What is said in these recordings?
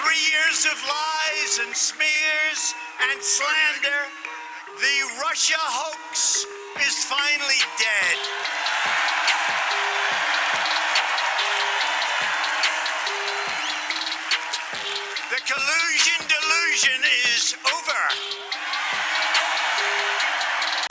years of lies and smears and slander, the Russia hoax is finally dead. The collusion delusion is over.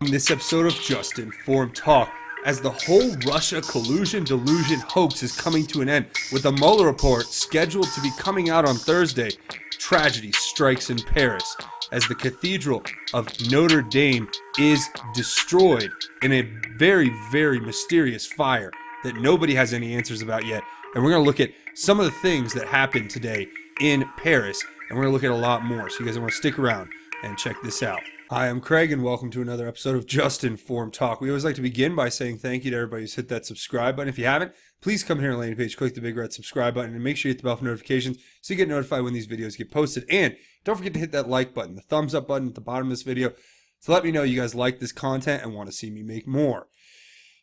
In this episode of Just Informed Talk, as the whole Russia collusion delusion hoax is coming to an end, with the Mueller report scheduled to be coming out on Thursday, tragedy strikes in Paris as the Cathedral of Notre Dame is destroyed in a very, very mysterious fire that nobody has any answers about yet. And we're going to look at some of the things that happened today in Paris, and we're going to look at a lot more. So you guys want to stick around and check this out. Hi, I'm Craig, and welcome to another episode of Just Informed Talk. We always like to begin by saying thank you to everybody who's hit that subscribe button. If you haven't, please come here on the landing page, click the big red subscribe button, and make sure you hit the bell for notifications so you get notified when these videos get posted. And don't forget to hit that like button, the thumbs up button at the bottom of this video, to let me know you guys like this content and want to see me make more.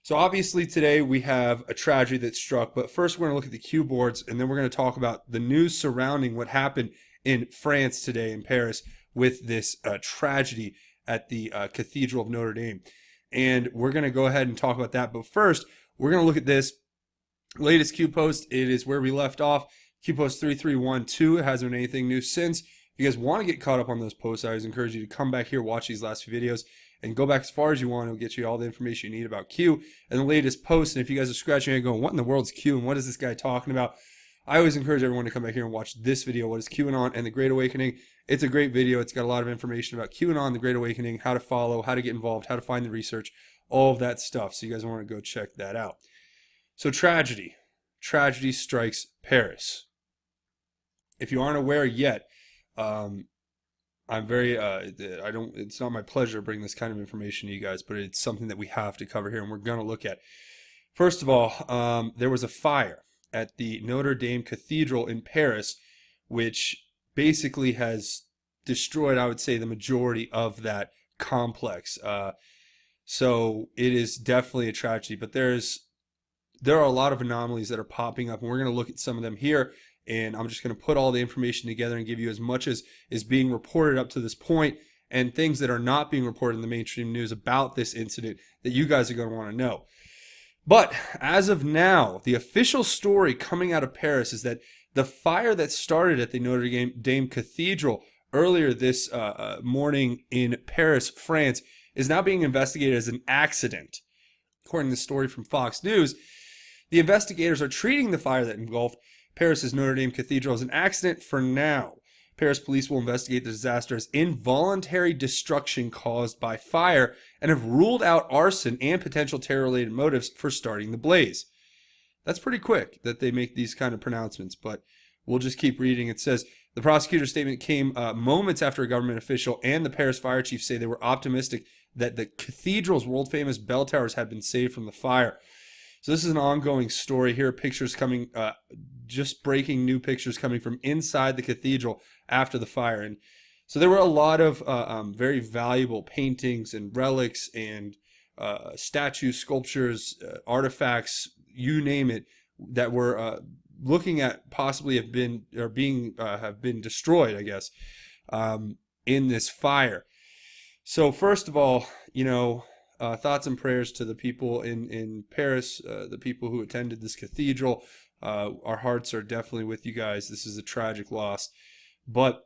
So obviously today we have a tragedy that struck, but first we're going to look at the cue boards, and then we're going to talk about the news surrounding what happened in France today in Paris with this tragedy at the Cathedral of Notre Dame. And we're going to go ahead and talk about that. But first, we're going to look at this latest Q post. It is where we left off. Q post 3312. It hasn't been anything new since. If you guys want to get caught up on those posts, I always encourage you to come back here, watch these last few videos, and go back as far as you want. It'll get you all the information you need about Q and the latest posts. And if you guys are scratching your head going, what in the world is Q and what is this guy talking about? I always encourage everyone to come back here and watch this video, what is QAnon and the Great Awakening. It's a great video. It's got a lot of information about QAnon, the Great Awakening, how to follow, how to get involved, how to find the research, all of that stuff. So you guys want to go check that out. So tragedy. Tragedy strikes Paris. If you aren't aware yet, I'm very, it's not my pleasure to bring this kind of information to you guys, but it's something that we have to cover here and we're going to look at. First of all, there was a fire at the Notre Dame Cathedral in Paris, which basically has destroyed, I would say, the majority of that complex. So it is definitely a tragedy, but there are a lot of anomalies that are popping up, and we're going to look at some of them here. And I'm just going to put all the information together and give you as much as is being reported up to this point, and things that are not being reported in the mainstream news about this incident that you guys are going to want to know. But as of now, the official story coming out of Paris is that the fire that started at the Notre Dame Cathedral earlier this morning in Paris, France, is now being investigated as an accident. According to the story from Fox News, the investigators are treating the fire that engulfed Paris's Notre Dame Cathedral as an accident for now. Paris police will investigate the disaster as involuntary destruction caused by fire and have ruled out arson and potential terror-related motives for starting the blaze. That's pretty quick that they make these kind of pronouncements, but we'll just keep reading. It says, the prosecutor's statement came moments after a government official and the Paris fire chief say they were optimistic that the cathedral's world-famous bell towers had been saved from the fire. So this is an ongoing story. Here are pictures coming, just breaking new pictures coming from inside the cathedral after the fire. And so there were a lot of very valuable paintings and relics and statues, sculptures, artifacts, you name it, that were looking at possibly have been destroyed, I guess, in this fire. So first of all, thoughts and prayers to the people in Paris, the people who attended this cathedral. Our hearts are definitely with you guys. This is a tragic loss. But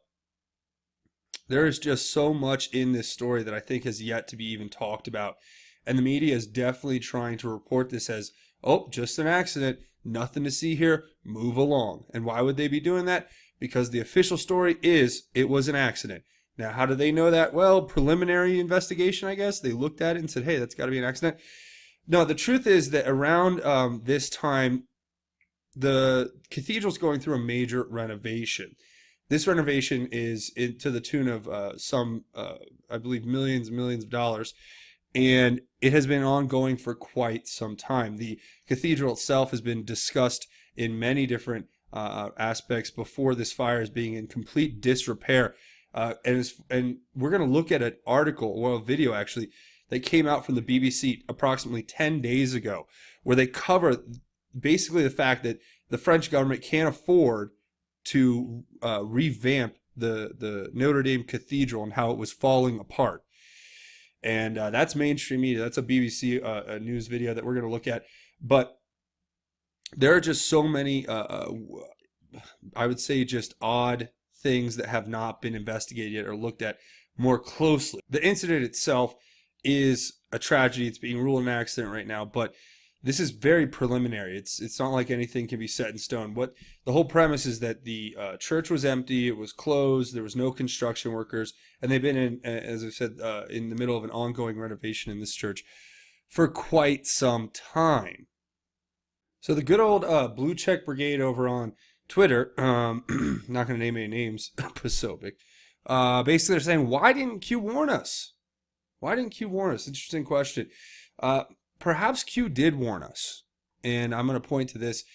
there is just so much in this story that I think has yet to be even talked about. And the media is definitely trying to report this as, oh, just an accident, nothing to see here, move along. And why would they be doing that? Because the official story is it was an accident. Now, how do they know that? Well, preliminary investigation, I guess. They looked at it and said, hey, that's got to be an accident. No, the truth is that around this time, the cathedral's going through a major renovation. This renovation is to the tune of I believe, millions and millions of dollars. And it has been ongoing for quite some time. The cathedral itself has been discussed in many different aspects before this fire as being in complete disrepair. And we're going to look at an article, or a video actually, that came out from the BBC approximately 10 days ago, where they cover basically the fact that the French government can't afford to revamp the Notre Dame Cathedral and how it was falling apart. And that's mainstream media. That's a BBC a news video that we're going to look at. But there are just so many, I would say, just odd things that have not been investigated yet or looked at more closely. The incident itself is a tragedy. It's being ruled an accident right now, but this is very preliminary. It's not like anything can be set in stone. What the whole premise is that the church was empty, it was closed, there was no construction workers, and they've been in, as I said, in the middle of an ongoing renovation in this church for quite some time. So the good old Blue Check Brigade over on Twitter, not going to name any names, Pasobic, basically they're saying, why didn't Q warn us? Why didn't Q warn us? Interesting question. Perhaps Q did warn us, and I'm going to point to this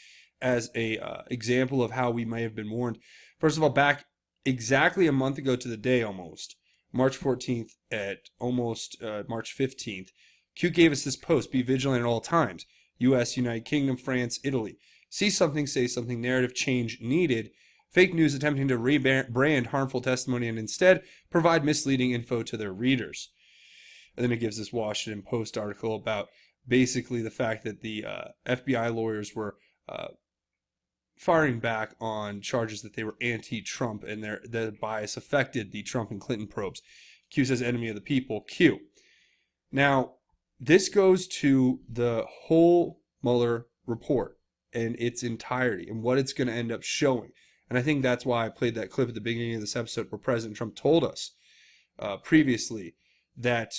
as a example of how we may have been warned. First of all, back exactly a month ago to the day almost, March 14th at almost March 15th, Q gave us this post, be vigilant at all times. U.S., United Kingdom, France, Italy. See something, say something, narrative change needed. Fake news attempting to rebrand harmful testimony and instead provide misleading info to their readers. And then it gives this Washington Post article about basically the fact that the FBI lawyers were firing back on charges that they were anti-Trump and their bias affected the Trump and Clinton probes. Q says enemy of the people, Q. Now, this goes to the whole Mueller report and its entirety and what it's going to end up showing. And I think that's why I played that clip at the beginning of this episode where President Trump told us previously that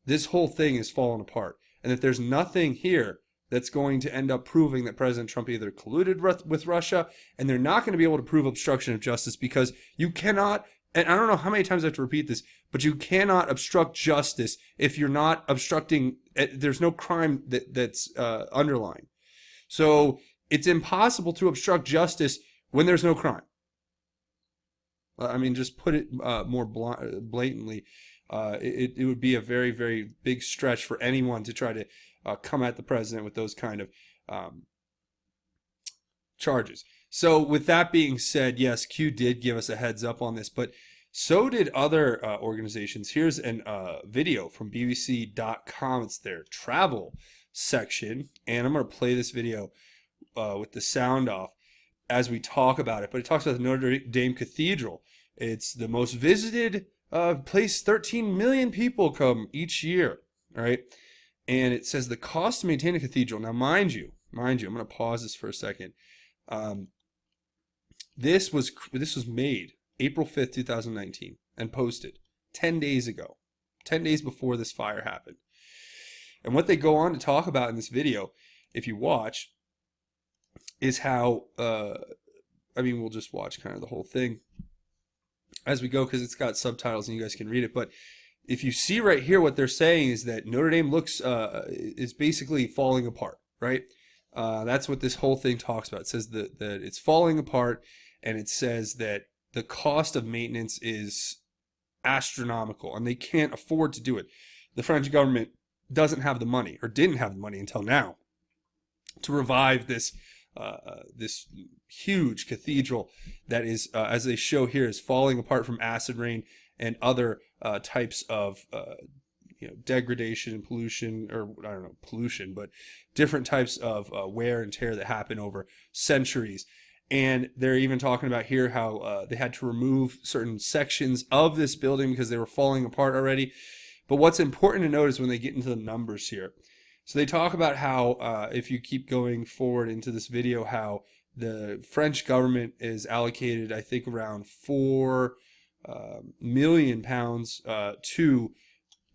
this whole thing is falling apart and that there's nothing here that's going to end up proving that President Trump either colluded with Russia, and they're not going to be able to prove obstruction of justice because you cannot, and I don't know how many times I have to repeat this, but you cannot obstruct justice if you're not obstructing, there's no crime that's underlying. So it's impossible to obstruct justice when there's no crime. I mean, just put it more blatantly, it would be a very, very big stretch for anyone to try to come at the president with those kind of charges. So with that being said, yes, Q did give us a heads up on this, but so did other organizations. Here's a video from BBC.com. It's their travel section, and I'm going to play this video with the sound off as we talk about it. But it talks about the Notre Dame Cathedral. It's the most visited place. 13 million people come each year, all right? And it says the cost to maintain a cathedral. Now, mind you, I'm going to pause this for a second. This was made April 5th, 2019, and posted 10 days ago, 10 days before this fire happened. And what they go on to talk about in this video, if you watch, is how, we'll just watch kind of the whole thing as we go because it's got subtitles and you guys can read it. But if you see right here, what they're saying is that Notre Dame is basically falling apart, right? That's what this whole thing talks about. It says that it's falling apart, and it says that the cost of maintenance is astronomical, and they can't afford to do it. The French government doesn't have the money, or didn't have the money until now, to revive this huge cathedral that is, as they show here, is falling apart from acid rain and other types of degradation and pollution, or I don't know, pollution, but different types of wear and tear that happen over centuries. And they're even talking about here how they had to remove certain sections of this building because they were falling apart already. But what's important to note is when they get into the numbers here. So they talk about how, if you keep going forward into this video, how the French government is allocated, I think, around £4 million to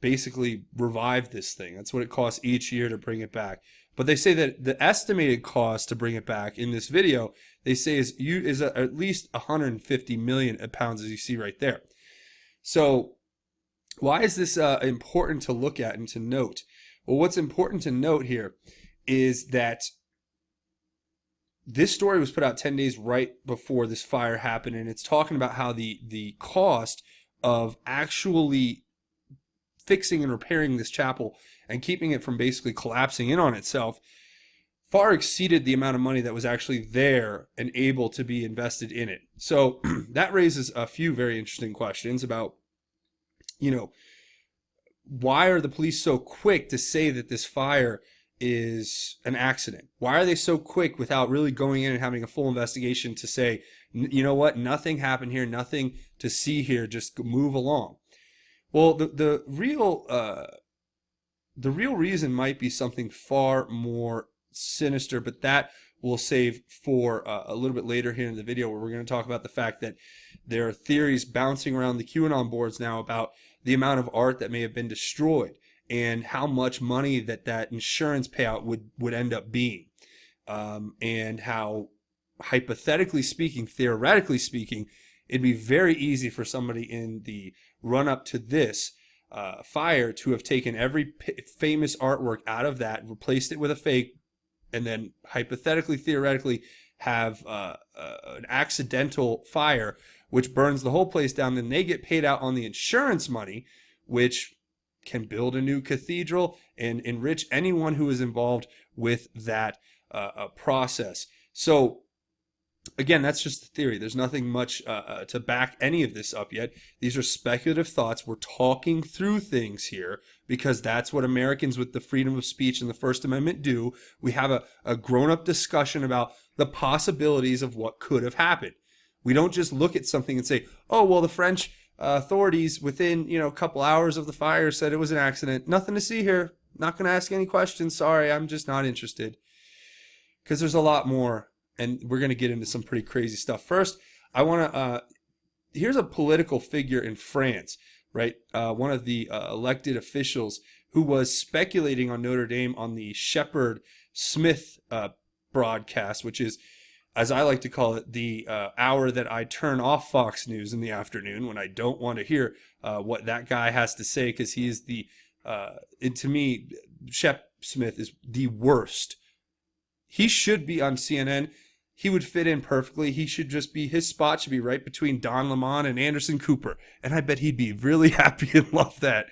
basically revive this thing. That's what it costs each year to bring it back. But they say that the estimated cost to bring it back in this video, they say is at least 150 million pounds, as you see right there. So why is this important to look at and to note? Well, what's important to note here is that this story was put out 10 days right before this fire happened, and it's talking about how the cost of actually fixing and repairing this chapel and keeping it from basically collapsing in on itself, far exceeded the amount of money that was actually there and able to be invested in it. So that raises a few very interesting questions about, why are the police so quick to say that this fire is an accident? Why are they so quick without really going in and having a full investigation to say, you know what, nothing happened here, nothing to see here, just move along? Well, the real reason might be something far more sinister, but that we'll save for a little bit later here in the video, where we're going to talk about the fact that there are theories bouncing around the QAnon boards now about the amount of art that may have been destroyed and how much money that insurance payout would end up being, and how, hypothetically speaking, theoretically speaking, it'd be very easy for somebody in the run-up to this fire to have taken every famous artwork out of that, replaced it with a fake, and then hypothetically, theoretically, have an accidental fire which burns the whole place down. Then they get paid out on the insurance money, which can build a new cathedral and enrich anyone who is involved with that process. So again, that's just a theory. There's nothing much to back any of this up yet. These are speculative thoughts. We're talking through things here because that's what Americans with the freedom of speech and the First Amendment do. We have a grown-up discussion about the possibilities of what could have happened. We don't just look at something and say, oh, well, the French authorities within a couple hours of the fire said it was an accident. Nothing to see here. Not going to ask any questions. Sorry, I'm just not interested. Because there's a lot more. And we're going to get into some pretty crazy stuff. First, I want to, here's a political figure in France, right? One of the elected officials who was speculating on Notre Dame on the Shepard Smith broadcast, which is, as I like to call it, the hour that I turn off Fox News in the afternoon when I don't want to hear what that guy has to say, because he is to me, Shep Smith is the worst. He should be on CNN. He would fit in perfectly. He should just be, his spot should be right between Don Lemon and Anderson Cooper. And I bet he'd be really happy and love that.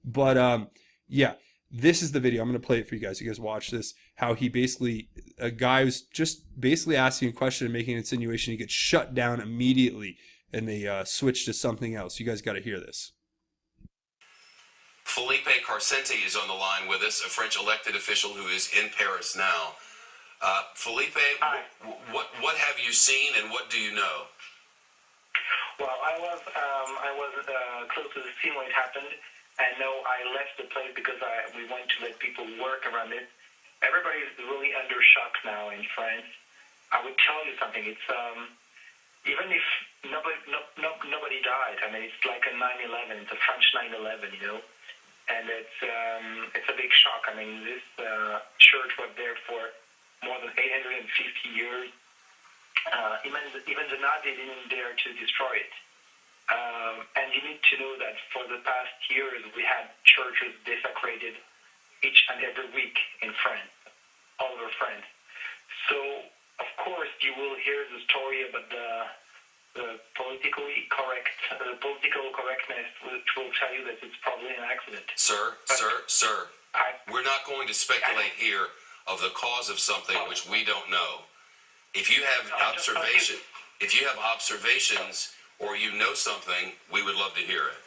But yeah, this is the video. I'm going to play it for you guys. You guys watch this. How he basically, a guy who's just basically asking a question and making an insinuation, he gets shut down immediately. And they switch to something else. You guys got to hear this. Philippe Carcenti is on the line with us, a French elected official who is in Paris now. Felipe, what have you seen and what do you know? Well, I was close to the scene when it happened, and no, I left the place because we want to let people work around it. Everybody is really under shock now in France. I would tell you something. It's even if nobody died. I mean, it's like a 9/11. It's a French 9/11, and it's a big shock. I mean, this church was there for more than 850 years. Even the Nazis didn't dare to destroy it. And you need to know that for the past years, we had churches desecrated each and every week in France, all over France. So, of course, you will hear the story about the political correctness, which will tell you that it's probably an accident. Sir, we're not going to speculate here of the cause of something which we don't know. If you have observations or you know something, we would love to hear it.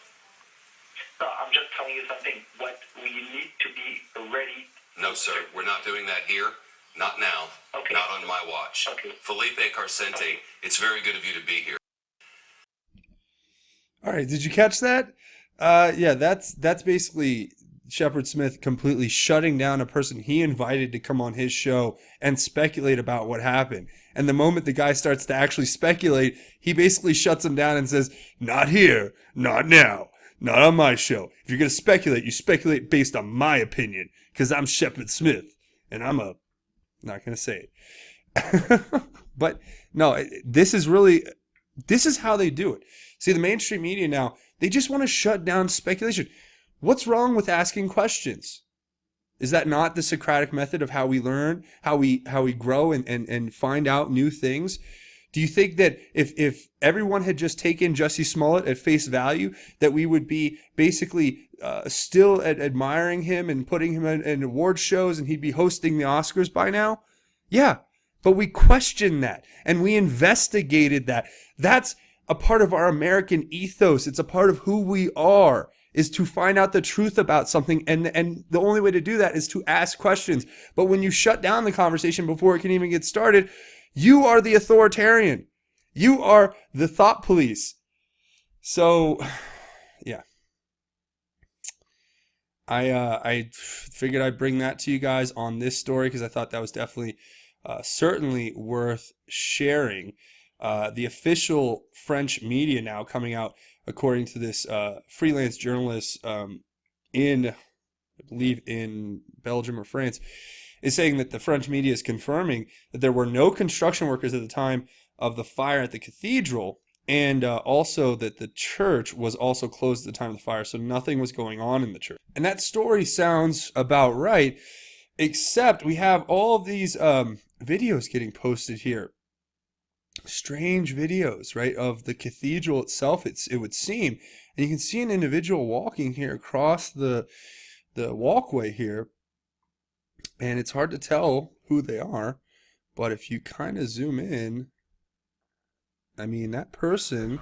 No, I'm just telling you something. What we need to be ready. No, sir, we're not doing that here. Not now. Okay. Not on my watch. Okay. Felipe Carcenti, it's very good of you to be here. All right, did you catch that? Yeah, that's basically Shepard Smith completely shutting down a person he invited to come on his show and speculate about what happened. And the moment the guy starts to actually speculate, he basically shuts him down and says, not here, not now, not on my show. If you're going to speculate, you speculate based on my opinion, because I'm Shepard Smith, and I'm not going to say it. But no, this is how they do it. See, the mainstream media now, they just want to shut down speculation. What's wrong with asking questions? Is that not the Socratic method of how we learn, how we grow and find out new things? Do you think that if everyone had just taken Jussie Smollett at face value, that we would be basically still admiring him and putting him in award shows and he'd be hosting the Oscars by now? Yeah, but we questioned that and we investigated that. That's a part of our American ethos. It's a part of who we are, is to find out the truth about something. And the only way to do that is to ask questions. But when you shut down the conversation before it can even get started, you are the authoritarian. You are the thought police. So, yeah. I figured I'd bring that to you guys on this story because I thought that was definitely, certainly worth sharing. The official French media now coming out, according to this freelance journalist in, I believe, in Belgium or France, is saying that the French media is confirming that there were no construction workers at the time of the fire at the cathedral, and also that the church was also closed at the time of the fire, so nothing was going on in the church. And that story sounds about right, except we have all of these videos getting posted here. Strange videos, right, of the cathedral itself, it would seem. And you can see an individual walking here across the walkway here. And it's hard to tell who they are, but if you kind of zoom in, I mean, that person,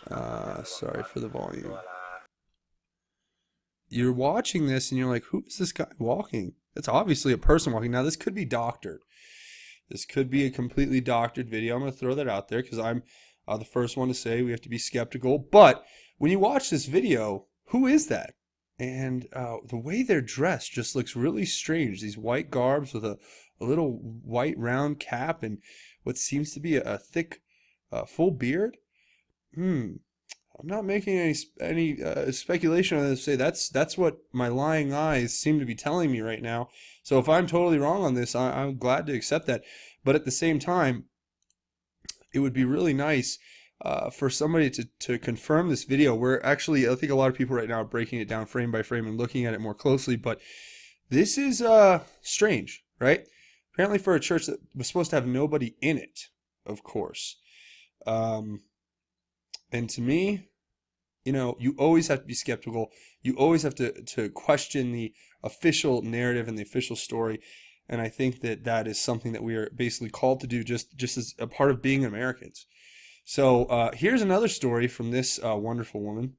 sorry for the volume. You're watching this and you're like, who is this guy walking? It's obviously a person walking. Now, this could be doctored. This could be a completely doctored video. I'm going to throw that out there because I'm the first one to say we have to be skeptical. But when you watch this video, who is that? And the way they're dressed just looks really strange. These white garbs with a little white round cap and what seems to be a thick, full beard. I'm not making any speculation on this. Say that's what my lying eyes seem to be telling me right now. So if I'm totally wrong on this, I'm glad to accept that. But at the same time, it would be really nice for somebody to confirm this video, where actually I think a lot of people right now are breaking it down frame by frame and looking at it more closely. But this is strange, right? Apparently for a church that was supposed to have nobody in it, of course. And to me, you always have to be skeptical. You always have to question the official narrative and the official story. And I think that is something that we are basically called to do just as a part of being Americans. So here's another story from this wonderful woman.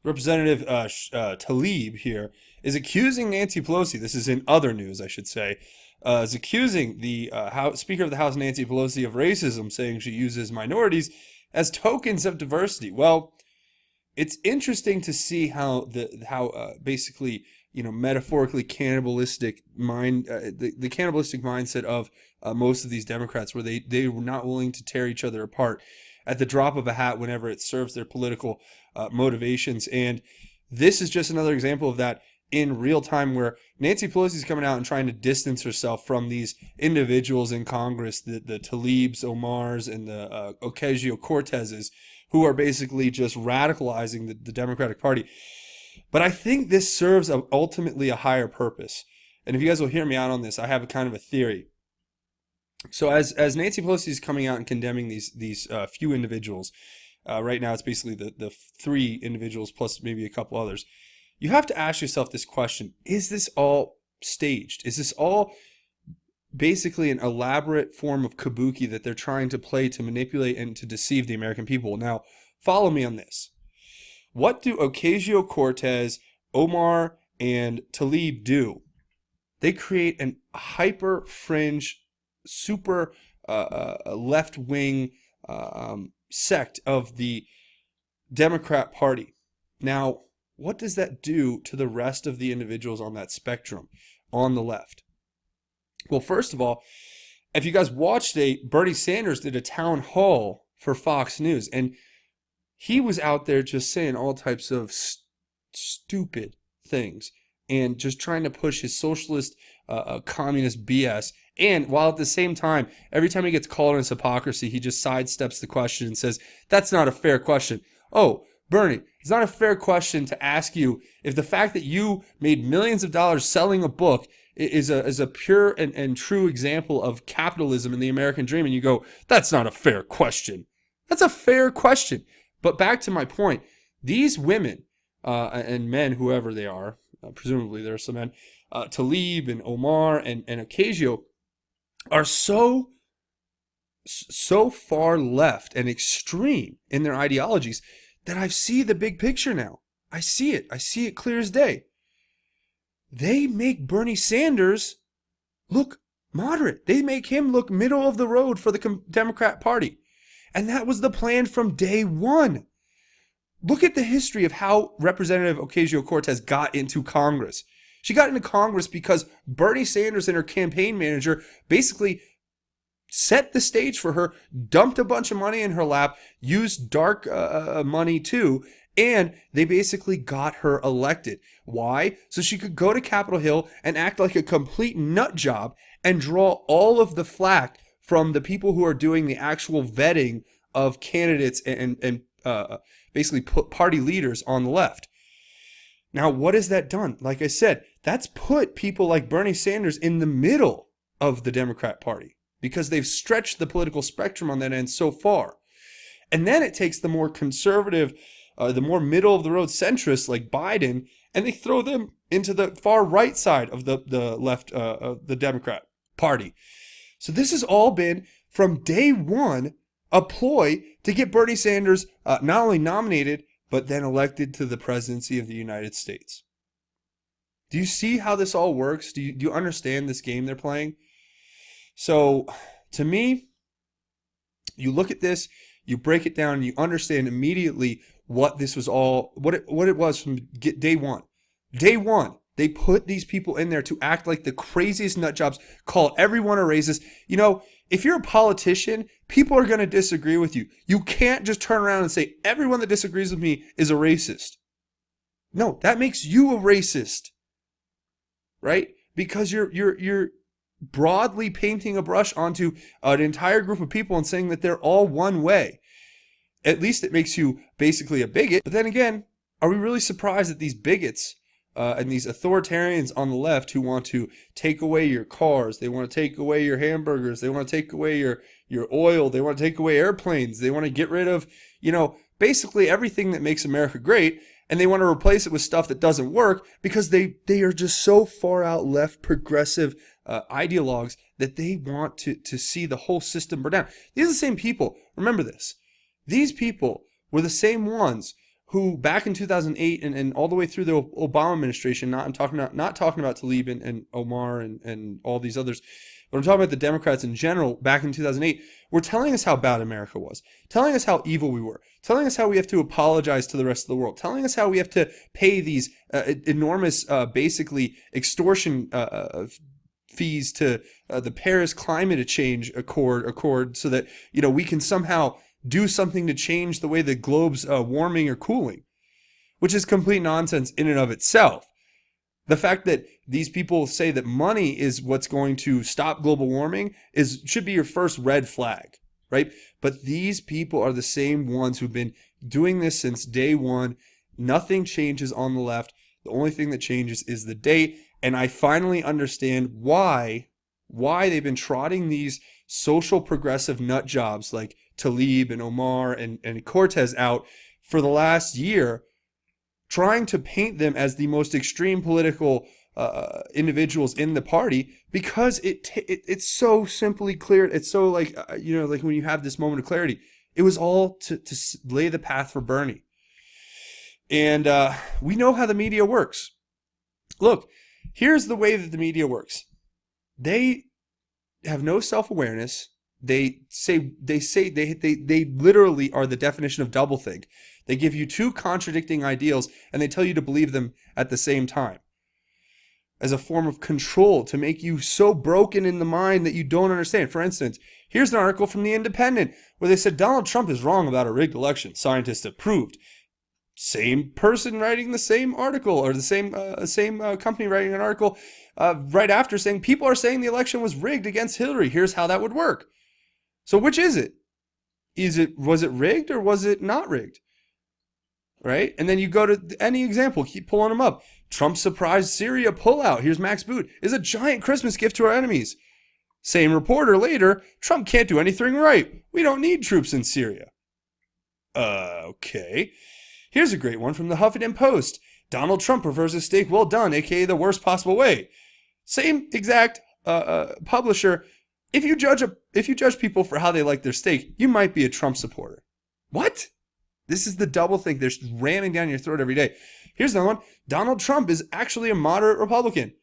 Representative Tlaib here is accusing Nancy Pelosi, this is in other news I should say, is accusing the Speaker of the House Nancy Pelosi of racism, saying she uses minorities as tokens of diversity. Well, it's interesting to see how basically, metaphorically cannibalistic the cannibalistic mindset of most of these Democrats, where they were not willing to tear each other apart at the drop of a hat whenever it serves their political motivations. And this is just another example of that in real time, where Nancy Pelosi is coming out and trying to distance herself from these individuals in Congress, the Tlaibs, Omars, and the Ocasio-Cortezes, who are basically just radicalizing the Democratic Party. But I think this serves ultimately a higher purpose. And if you guys will hear me out on this, I have a kind of a theory. So as Nancy Pelosi is coming out and condemning these few individuals, right now it's basically the three individuals plus maybe a couple others, you have to ask yourself this question: is this all staged? Is this all basically an elaborate form of kabuki that they're trying to play to manipulate and to deceive the American people? Now, follow me on this. What do Ocasio-Cortez, Omar, and Tlaib do? They create an hyper fringe, super left-wing sect of the Democrat Party. Now, what does that do to the rest of the individuals on that spectrum on the left? Well, first of all, if you guys watched Bernie Sanders did a town hall for Fox News, and he was out there just saying all types of stupid things and just trying to push his socialist, communist BS. And while at the same time, every time he gets called on his hypocrisy, he just sidesteps the question and says, that's not a fair question. Oh, Bernie, it's not a fair question to ask you if the fact that you made millions of dollars selling a book is a pure and true example of capitalism and the American dream, and you go, that's not a fair question. That's a fair question. But back to my point, these women and men, whoever they are, presumably there are some men, Tlaib and Omar and Ocasio, are so far left and extreme in their ideologies that I see the big picture now. I see it clear as day. They make Bernie Sanders look moderate. They make him look middle of the road for the Democrat Party. And that was the plan from day one. Look at the history of how Representative Ocasio-Cortez got into Congress. She got into Congress because Bernie Sanders and her campaign manager basically set the stage for her, dumped a bunch of money in her lap, used dark money too, and they basically got her elected. Why? So she could go to Capitol Hill and act like a complete nut job and draw all of the flack from the people who are doing the actual vetting of candidates and basically put party leaders on the left. Now, what has that done? Like I said, that's put people like Bernie Sanders in the middle of the Democrat Party because they've stretched the political spectrum on that end so far. And then it takes the more conservative, the more middle of the road centrists like Biden, and they throw them into the far right side of the left, of the Democrat Party. So this has all been, from day one, a ploy to get Bernie Sanders not only nominated, but then elected to the presidency of the United States. Do you see how this all works? Do you understand this game they're playing? So, to me, you look at this, you break it down, and you understand immediately what this was all, what it was from day one. Day one, they put these people in there to act like the craziest nut jobs, call everyone a racist. You know, if you're a politician, people are going to disagree with you. You can't just turn around and say, everyone that disagrees with me is a racist. No, that makes you a racist. Right? Because you're broadly painting a brush onto an entire group of people and saying that they're all one way. At least it makes you basically a bigot. But then again, are we really surprised that these bigots and these authoritarians on the left who want to take away your cars, they want to take away your hamburgers, they want to take away your oil, they want to take away airplanes, they want to get rid of, basically everything that makes America great, and they want to replace it with stuff that doesn't work because they are just so far out left progressive ideologues that they want to see the whole system burn down. These are the same people. Remember this. These people were the same ones who back in 2008 and all the way through the Obama administration, not talking about Tlaib and Omar and all these others, but I'm talking about the Democrats in general back in 2008, were telling us how bad America was, telling us how evil we were, telling us how we have to apologize to the rest of the world, telling us how we have to pay these enormous, basically extortion fees to the Paris Climate Change Accord so that, we can somehow do something to change the way the globe's warming or cooling, which is complete nonsense in and of itself. The fact that these people say that money is what's going to stop global warming should be your first red flag, right? But these people are the same ones who've been doing this since day one. Nothing changes on the left. The only thing that changes is the date. And I finally understand why they've been trotting these social progressive nut jobs like Tlaib and Omar and Cortez out for the last year, trying to paint them as the most extreme political individuals in the party, because it's so simply clear. It's so like when you have this moment of clarity, it was all to lay the path for Bernie. And we know how the media works. Look, here's the way that the media works. They have no self-awareness. They literally are the definition of doublethink. They give you two contradicting ideals and they tell you to believe them at the same time, as a form of control to make you so broken in the mind that you don't understand. For instance, here's an article from The Independent where they said Donald Trump is wrong about a rigged election. Scientists have proved. Same person writing the same article, or the same company writing an article right after saying people are saying the election was rigged against Hillary. Here's how that would work. So which is it? Was it rigged or was it not rigged? Right? And then you go to any example, keep pulling them up. Trump's surprise Syria pullout, here's Max Boot, is a giant Christmas gift to our enemies. Same reporter later, Trump can't do anything right. We don't need troops in Syria. Okay. Here's a great one from the Huffington Post. Donald Trump prefers a steak well done, aka the worst possible way. Same exact publisher. If you judge people for how they like their steak, you might be a Trump supporter. What? This is the double think they're ramming down your throat every day. Here's another one. Donald Trump is actually a moderate Republican.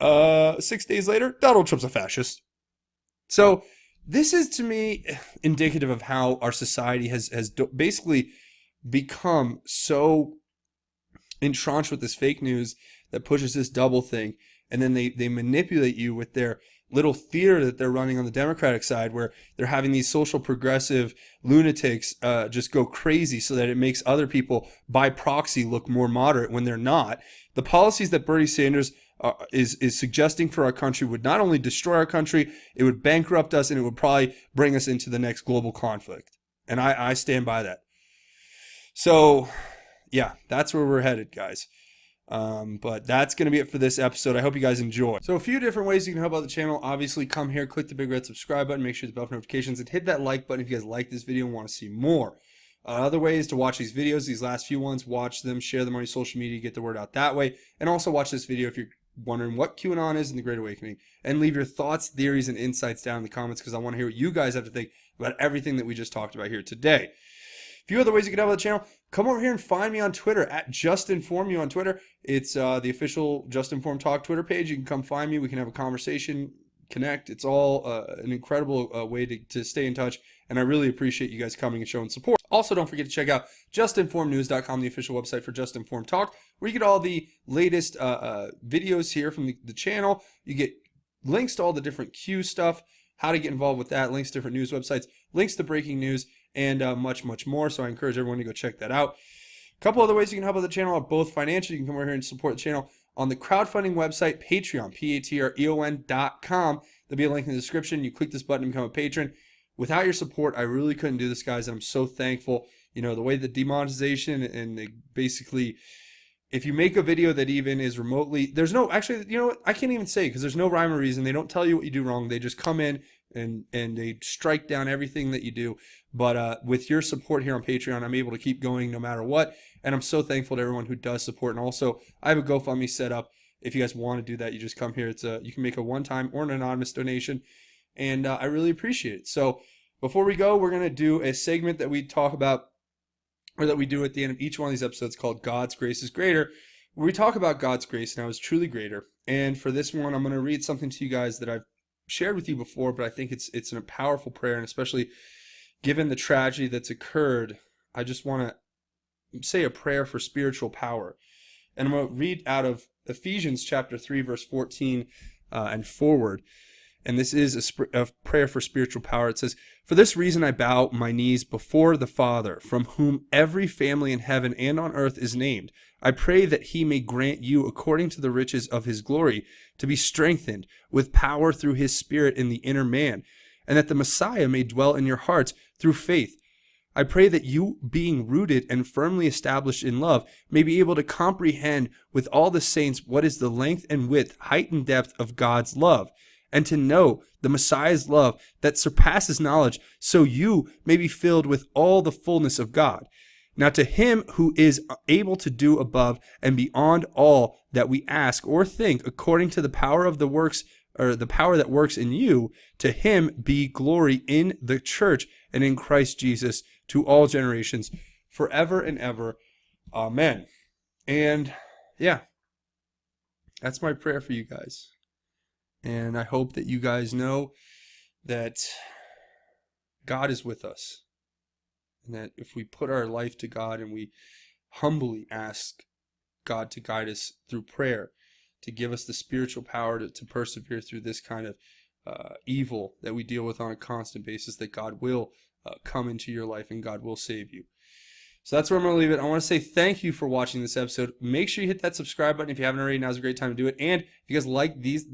6 days later, Donald Trump's a fascist. So this is, to me, indicative of how our society has basically become so entrenched with this fake news that pushes this double thing, and then they manipulate you with their little theater that they're running on the Democratic side, where they're having these social progressive lunatics just go crazy so that it makes other people by proxy look more moderate when they're not. The policies that Bernie Sanders is suggesting for our country would not only destroy our country, it would bankrupt us, and it would probably bring us into the next global conflict. And I stand by that. So, yeah, that's where we're headed, guys. But that's going to be it for this episode. I hope you guys enjoy. So a few different ways you can help out the channel. Obviously, come here, click the big red subscribe button, make sure the bell for notifications, and hit that like button if you guys like this video and want to see more. Other ways to watch these videos, these last few ones, watch them, share them on your social media, get the word out that way. And also watch this video if you're wondering what QAnon is in the Great Awakening. And leave your thoughts, theories, and insights down in the comments, because I want to hear what you guys have to think about everything that we just talked about here today. A few other ways you can help out the channel. Come over here and find me on Twitter at JustInformYou on Twitter. It's the official Just Inform Talk Twitter page. You can come find me. We can have a conversation, connect. It's all an incredible way to stay in touch. And I really appreciate you guys coming and showing support. Also, don't forget to check out justinformnews.com, the official website for Just Inform Talk, where you get all the latest videos here from the channel. You get links to all the different Q stuff, how to get involved with that, links to different news websites, links to breaking news, and much, much more. So I encourage everyone to go check that out. A couple other ways you can help out the channel are both financially. You can come over here and support the channel on the crowdfunding website, Patreon, Patreon.com. There'll be a link in the description. You click this button to become a patron. Without your support, I really couldn't do this, guys, and I'm so thankful. You know, the way the demonetization and they basically, if you make a video that even is remotely, there's no, actually, you know what, I can't even say, because there's no rhyme or reason. They don't tell you what you do wrong. They just come in and they strike down everything that you do. But with your support here on Patreon, I'm able to keep going no matter what. And I'm so thankful to everyone who does support. And also, I have a GoFundMe set up. If you guys want to do that, you just come here. You can make a one-time or an anonymous donation. And I really appreciate it. So before we go, we're going to do a segment that we talk about, or that we do at the end of each one of these episodes, called God's Grace is Greater, where we talk about God's grace and how it's truly greater. And for this one, I'm going to read something to you guys that I've shared with you before, but I think it's a powerful prayer, and especially given the tragedy that's occurred, I just want to say a prayer for spiritual power. And I'm going to read out of Ephesians chapter 3, verse 14 and forward. And this is a prayer for spiritual power. It says, "For this reason I bow my knees before the Father, from whom every family in heaven and on earth is named. I pray that he may grant you, according to the riches of his glory, to be strengthened with power through his Spirit in the inner man, and that the Messiah may dwell in your hearts through faith. I pray that you, being rooted and firmly established in love, may be able to comprehend with all the saints what is the length and width, height and depth of God's love, and to know the Messiah's love that surpasses knowledge, so you may be filled with all the fullness of God. Now to him who is able to do above and beyond all that we ask or think, according to the power of the works, or the power that works in you, to him be glory in the church and in Christ Jesus to all generations, forever and ever. Amen." And yeah, that's my prayer for you guys. And I hope that you guys know that God is with us. And that if we put our life to God and we humbly ask God to guide us through prayer, to give us the spiritual power to persevere through this kind of evil that we deal with on a constant basis, that God will come into your life and God will save you. So that's where I'm going to leave it. I want to say thank you for watching this episode. Make sure you hit that subscribe button if you haven't already. Now's a great time to do it. And if you guys like these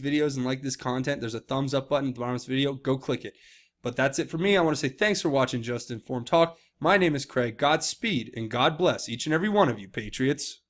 videos and like this content, there's a thumbs up button at the bottom of this video. Go click it. But that's it for me. I want to say thanks for watching Just Informed Talk. My name is Craig. Godspeed and God bless each and every one of you, Patriots.